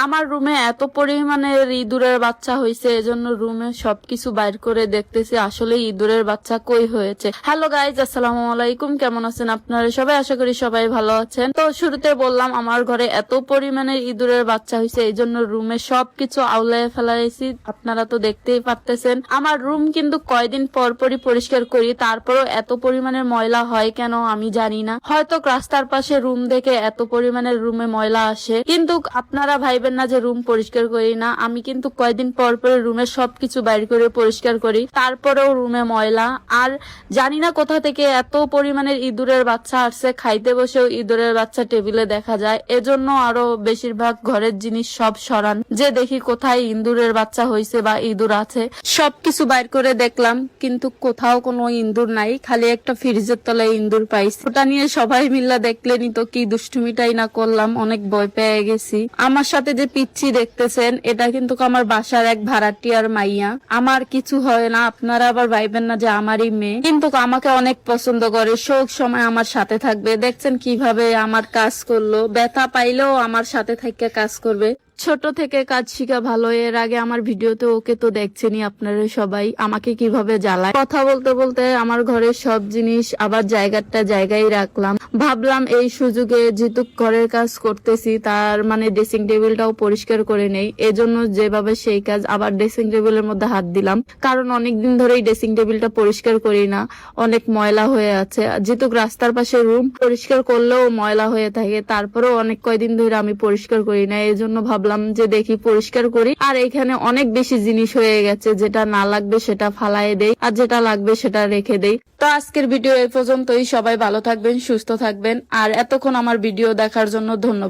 আমার রুমে এত পরিমাণের ইঁদুরের বাচ্চা হয়েছে, এজন্য রুমে সবকিছু বাইর করে দেখতেছি আসলে ইঁদুরের বাচ্চা কই হয়েছে। হ্যালো গাইজ, আসসালামু আলাইকুম, কেমন আছেন আপনারা সবাই? আশা করি সবাই ভালো আছেন। তো শুরুতে বললাম আমার ঘরে এত পরিমাণের ইঁদুরের বাচ্চা হয়েছে, এই জন্য রুমে সবকিছু আউলায় ফেলাইছি। আপনারা তো দেখতেই পারতেছেন আমার রুম কিন্তু কয়দিন পর পরই পরিষ্কার করি, তারপরও এত পরিমাণের ময়লা হয় কেন আমি জানি না। হয়তো রাস্তার পাশে রুম দেখে এত পরিমাণের রুমে ময়লা আসে, কিন্তু আপনারা ভাইবেন না যে রুম পরিষ্কার করি না। আমি কিন্তু কয়দিন পর পর রুমের সবকিছু বাইর করে পরিষ্কার করি, তারপরেও রুমে ময়লা। আর জানি না কোথা থেকে এত পরিমাণের ইঁদুরের বাচ্চা আসছে, খাইতে বসেও ইঁদুরের বাচ্চা টেবিলে দেখা যায়। এজন্য আরো বেশিরভাগ ঘরের জিনিস সব সরান, যে দেখি কোথায় ইঁদুরের বাচ্চা হয়েছে বা ইঁদুর আছে। সবকিছু বাইর করে দেখলাম, কিন্তু কোথাও কোনো ইঁদুর নাই, খালি একটা ফ্রিজের তলায় ইঁদুর পাইছি। ওটা নিয়ে সবাই মিল্লা দেখলেনি তো কি দুষ্টুমিটাই না করলাম, অনেক ভয় পেয়ে গেছি। আমার সাথে যে পিচ্ছি দেখতেছেন, এটা কিন্তু আমার বাসার এক ভাড়াটিয়ার মাইয়া। আমার কিছু হয় না, আপনারা আবার ভাইবেন না যে আমারই মেয়ে, কিন্তু আমাকে অনেক পছন্দ করে, সব সময় আমার সাথে থাকবে। দেখছেন কিভাবে আমার কাজ করলো, ব্যথা পাইলেও আমার সাথে থেকে কাজ করবে। ছোট থেকে কাজ শিখা ভালো। এর আগে আমার ভিডিওতে ওকে তো দেখছেনই আপনারা সবাই, আমাকে কিভাবে জ্বালায়। কথা বলতে বলতে আমার ঘরের সব জিনিস আবার জায়গাটা জায়গায় রাখলাম। ভাবলাম এই সুযোগে যেহেতু ঘরের কাজ করতেছি, তার মানে ড্রেসিং টেবিলটাও পরিষ্কার করে নেই। এজন্য যেভাবে সেই কাজ, আবার ড্রেসিং টেবিলের মধ্যে হাত দিলাম, কারণ অনেকদিন ধরেই ড্রেসিং টেবিলটা পরিষ্কার করি না, অনেক ময়লা হয়ে আছে। যেহেতু রাস্তার পাশে রুম, পরিষ্কার করলেও ময়লা হয়ে থাকে, তারপরেও অনেক কয়দিন ধরে আমি পরিষ্কার করি না। এই জন্য ভাবলাম যে দেখি পরিষ্কার করি। আর এখানে অনেক বেশি জিনিস হয়ে গেছে, যেটা না লাগবে সেটা ফালায় দেই, আর যেটা লাগবে সেটা রেখে দেই। তো আজকের ভিডিও এই পর্যন্তই। সবাই ভালো থাকবেন, সুস্থ থাকবেন, আর এতক্ষণ আমার ভিডিও দেখার জন্য ধন্যবাদ।